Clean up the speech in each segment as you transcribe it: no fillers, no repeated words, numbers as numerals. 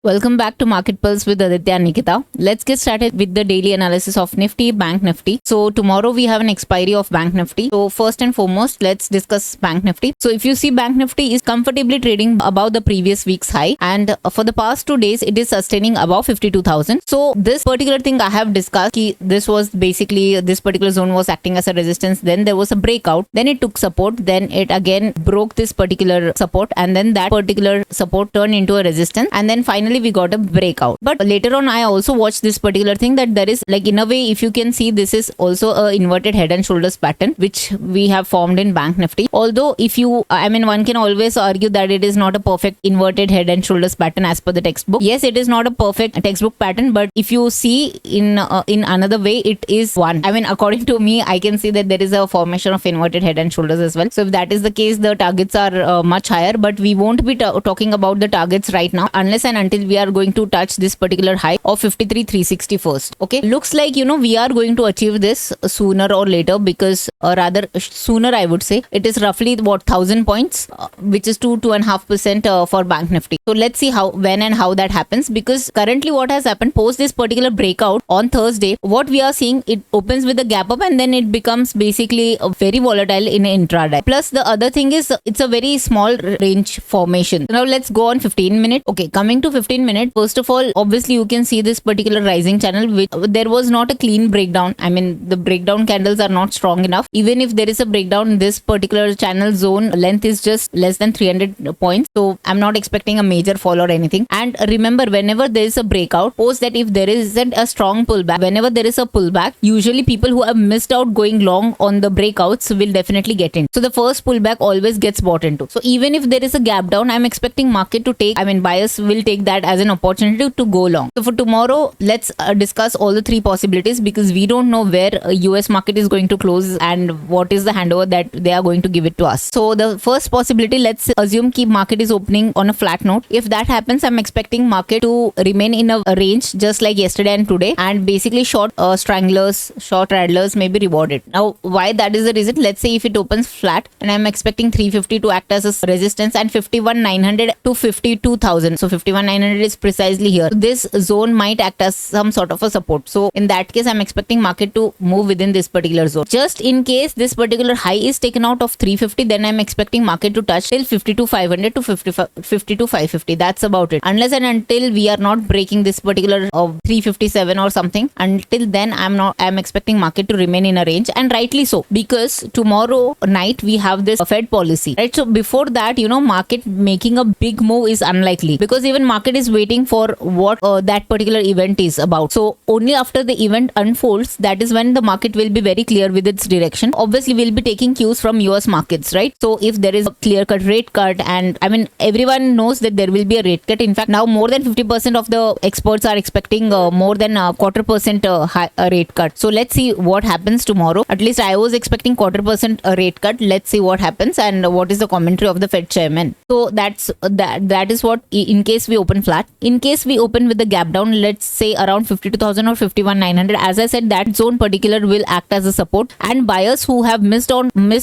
Welcome back to Market Pulse with Aditya and Nikita. Let's get started with the daily analysis of Nifty, Bank Nifty. So tomorrow we have an expiry of Bank Nifty. So first and foremost, let's discuss Bank Nifty. So if you see, Bank Nifty is comfortably trading above the previous week's high, and for the past 2 days it is sustaining above 52,000. So this particular thing I have discussed, this was basically, this particular zone was acting as a resistance, then there was a breakout, then it took support, then it again broke this particular support, and then that particular support turned into a resistance, and then finally we got a breakout. But later on I also watched this particular thing, that there is, like, in a way, if you can see, this is also a inverted head and shoulders pattern which we have formed in Bank Nifty. Although if you, one can always argue that it is not a perfect inverted head and shoulders pattern as per the textbook. Yes, it is not a perfect textbook pattern, but if you see in another way, it is one. According to me, I can see that there is a formation of inverted head and shoulders as well. So if that is the case, the targets are much higher, but we won't be talking about the targets right now unless and until we are going to touch this particular high of 53,360 first. Okay, looks like, we are going to achieve this sooner or later, because rather sooner, I would say. It is roughly 1,000 points, which is 2.5% for Bank Nifty. So let's see when and how that happens, because currently what has happened post this particular breakout on Thursday, what we are seeing, it opens with a gap up and then it becomes basically very volatile in intraday. Plus the other thing is, it's a very small range formation. Now let's go on 15 minute. Okay, coming to 15 minute, first of all, obviously you can see this particular rising channel, which there was not a clean breakdown. The breakdown candles are not strong enough. Even if there is a breakdown, this particular channel zone length is just less than 300 points. So I'm not expecting a major fall or anything. And remember, whenever there is a breakout, post that, if there isn't a strong pullback, whenever there is a pullback, usually people who have missed out going long on the breakouts will definitely get in. So the first pullback always gets bought into. So even if there is a gap down, I'm expecting market to take, buyers will take that as an opportunity to go long. So for tomorrow, let's discuss all the three possibilities, because we don't know where US market is going to close and what is the handover that they are going to give it to us. So the first possibility, let's assume key market is opening on a flat note. If that happens, I'm expecting market to remain in a range just like yesterday and today, and basically short stranglers, short straddlers may be rewarded. Now why that is the reason, let's say if it opens flat, and I'm expecting 350 to act as a resistance and 51,900 to 52,000. So 51,900 is precisely here. This zone might act as some sort of a support. So in that case, I'm expecting market to move within this particular zone. Just in case this particular high is taken out of 350, then I'm expecting market to touch till 52,500 to 52,550. That's about it. Unless and until we are not breaking this particular 357 or something, until then I'm expecting market to remain in a range, and rightly so, because tomorrow night we have this Fed policy, right? So before that, market making a big move is unlikely, because even market is waiting for what that particular event is about. So only after the event unfolds, that is when the market will be very clear with its direction. Obviously we'll be taking cues from US markets, right? So if there is a clear cut rate cut, and everyone knows that there will be a rate cut. In fact, now more than 50% of the experts are expecting more than a 0.25% rate cut. So let's see what happens tomorrow. At least I was expecting 0.25% rate cut. Let's see what happens and what is the commentary of the Fed chairman. So that is what, in case we open flat. In case we open with the gap down, let's say around 52,000 or 51,900, as I said, that zone particular will act as a support, and buyers who have missed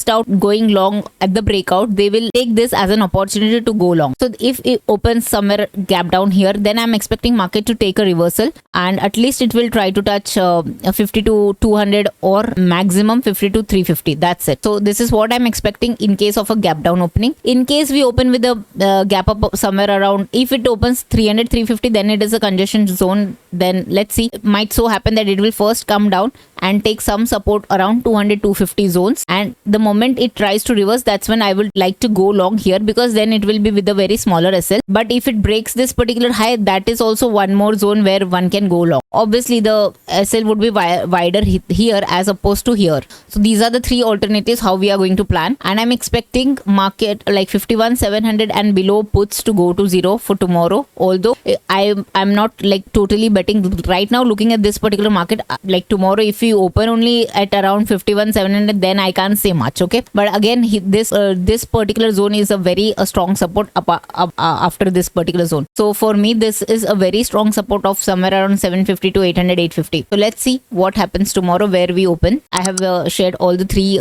out going long at the breakout, they will take this as an opportunity to go long. So if it opens somewhere gap down here, then I'm expecting market to take a reversal, and at least it will try to touch 52,200 or maximum 52,350. That's it. So this is what I'm expecting in case of a gap down opening. In case we open with a gap up somewhere around, if it opens 300, 350, then it is a congestion zone. Then let's see, it might so happen that it will first come down and take some support around 200, 250 zones, and the moment it tries to reverse, that's when I would like to go long here, because then it will be with a very smaller SL. But if it breaks this particular high, that is also one more zone where one can go long. Obviously the SL would be wider here as opposed to here. So these are the three alternatives how we are going to plan, and I'm expecting market like 51,700 and below puts to go to zero for tomorrow. Although I'm not like totally betting right now. Looking at this particular market, like tomorrow, if we open only at around 51,700, then I can't say much. Okay, but again, this particular zone is a very strong support after this particular zone. So for me, this is a very strong support of somewhere around 750 to 800, 850. So let's see what happens tomorrow where we open. I have shared all the three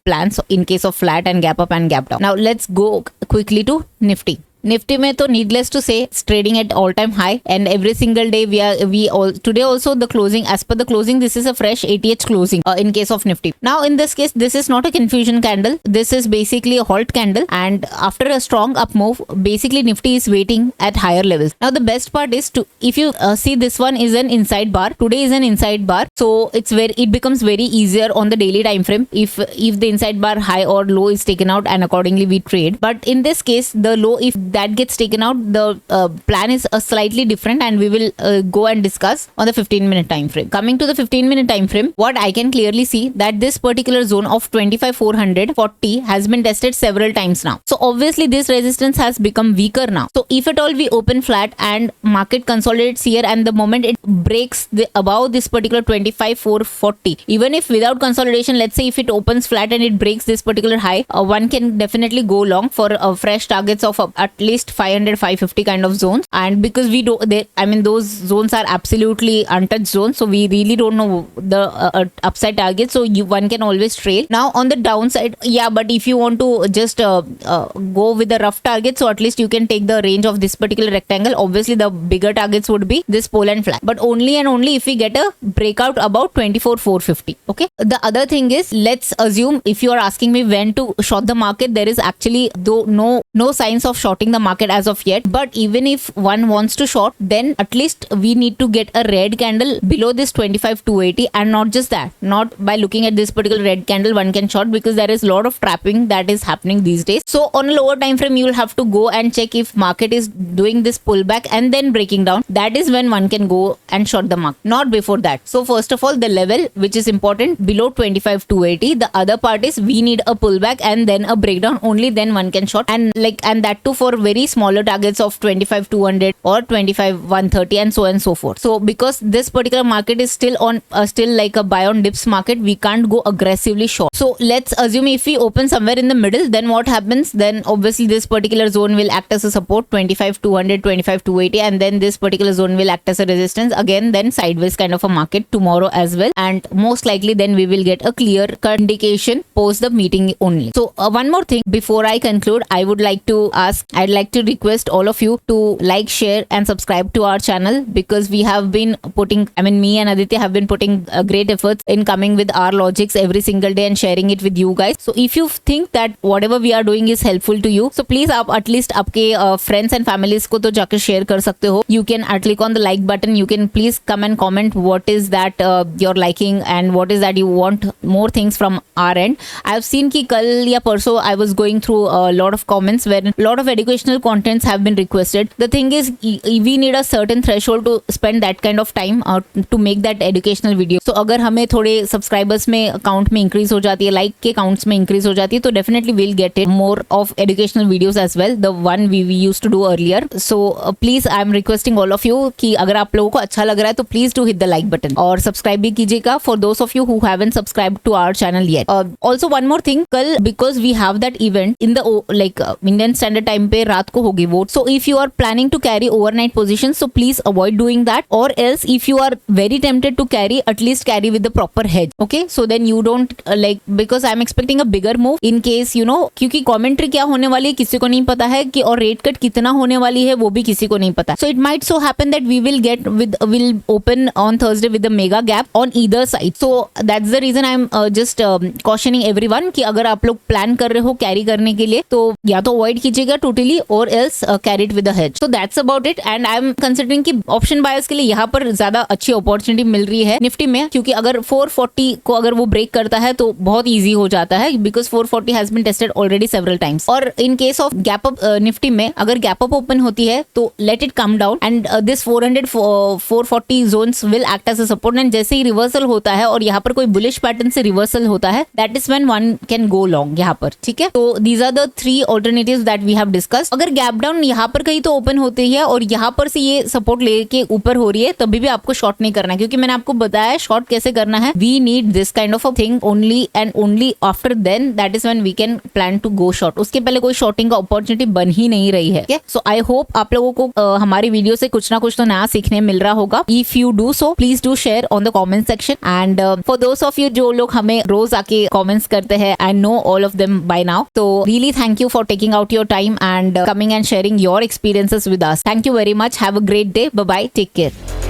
plans in case of flat and gap up and gap down. Now let's go quickly to Nifty. Nifty में तो needless to से trading at all time high and every single day today also the closing, as per the closing, this is a fresh 80h closing in case of Nifty. Now in this case, this is not a confusion candle, this is basically a halt candle, and after a strong up move, basically Nifty is waiting at higher levels. Now the best part is to, if you see, this one is an inside bar, today is an inside bar, so it becomes very easier on the daily time frame if the inside bar high or low is taken out, and accordingly we trade. But in this case, the low, if that gets taken out, the plan is slightly different, and we will go and discuss on the 15-minute time frame. Coming to the 15-minute time frame, what I can clearly see that this particular zone of 25,440 has been tested several times now. So obviously this resistance has become weaker now. So if at all we open flat and market consolidates here, and the moment it breaks above this particular 25,440, even if without consolidation, let's say if it opens flat and it breaks this particular high, one can definitely go long for fresh targets of at least 500, 550 kind of zones. And because we do, those zones are absolutely untouched zones, so we really don't know the upside target, so one can always trail. Now on the downside, yeah, but if you want to just go with the rough target, so at least you can take the range of this particular rectangle. Obviously the bigger targets would be this pole and flat, but only and only if we get a breakout about 24,450. Okay, the other thing is, let's assume, if you are asking me when to short the market, there is actually no signs of shorting the market as of yet. But even if one wants to short, then at least we need to get a red candle below this 25,280, and not just that, not by looking at this particular red candle one can short, because there is a lot of trapping that is happening these days. So on a lower time frame, you will have to go and check if market is doing this pullback and then breaking down. That is when one can go and short the market, not before that. So first of all, the level which is important, below 25,280. The other part is we need a pullback and then a breakdown, only then one can short, and that too for very smaller targets of 25,200 or 25,130 and so on and so forth. So because this particular market is still like a buy on dips market, we can't go aggressively short. So let's assume if we open somewhere in the middle, then what happens? Then obviously this particular zone will act as a support, 25,200, 25,280, and then this particular zone will act as a resistance. Again, then sideways kind of a market tomorrow as well, and most likely then we will get a clear cut indication post the meeting only. So one more thing before I conclude, I'd like to request all of you to like, share and subscribe to our channel, because we have been putting, me and Aditya have been putting great efforts in coming with our logics every single day and sharing it with you guys. So if you think that whatever we are doing is helpful to you, so please आप at least आपके friends and families को तो जाकर share कर सकते हो. You can click on the like button. You can please come and comment what is that you're liking and what is that you want more things from our end. I've seen कि कल या परसों I was going through a lot of comments where a lot of educational contents have been requested. The thing is, we need a certain threshold to spend that kind of time to make that educational video. So अगर हमें थोड़े subscribers में account में increase हो जाती है, like के counts में increase हो जाती है, तो definitely we'll get it more of educational videos as well, the one we used to do earlier. So please, I'm requesting all of you कि अगर आप लोगों को अच्छा लग रहा है तो please do hit the like button और subscribe भी कीजिएगा for those of you who haven't subscribed to our channel yet. Also one more thing, कल because we have that event in the Indian Standard Time पे रात को होगी vote. So if you are planning to carry overnight positions, so please avoid doing that, or else if you are very tempted to carry, at least carry with the proper hedge. Okay, so then you don't because I'm expecting a bigger move in case क्योंकि commentary क्या होने वाली है किसी को नहीं पता है कि, और rate cut कितना होने वाली है वो भी किसी को नहीं पता. So it might so happen that we will open on Thursday with the mega gap on either side. So that's the reason I'm just cautioning everyone कि अगर आप लोग plan कर रहे हो carry करने के लिए, तो या तो avoid कीजिएगा totally or else carry it with the hedge. So that's about it, and I'm considering कि option buyers के लिए यहाँ पर ज्यादा अच्छी opportunity मिल रही है निफ्टी में, क्योंकि अगर 440 को अगर वो break करता है तो बहुत easy हो जाता है, because 440 has been tested already several times. और in case of gap up Nifty में अगर gap up open होती है तो let it come down and this 440 zones will act as a support, and जैसे ही reversal होता है और यहाँ पर कोई bullish pattern से reversal होता है, that is when one can go long यहाँ पर. ठीक है, तो these are the three alternatives that we have discussed. अगर gap down यहाँ पर कहीं तो open होती है और यहाँ पर से ये support लेके ऊपर हो रही है, तभी भी आपको short नहीं करना है, क्योंकि मैंने आपको बताया है short कैसे करना है. We need this kind of a thing only and only after then that is when we can plan to go short. उसके पहले कोई shorting का opportunity बन ही नहीं रही है. Okay? So I hope आप लोगों को हमारी वीडियो से कुछ ना कुछ तो नया सीखने मिल रहा होगा. If you do so, please do share on the comment section, and for those of you जो लोग हमें रोज आके comments करते हैं, I know all of them by now. So really thank you for taking out your time and and coming and sharing your experiences with us. Thank you very much. Have a great day. Bye bye. Take care.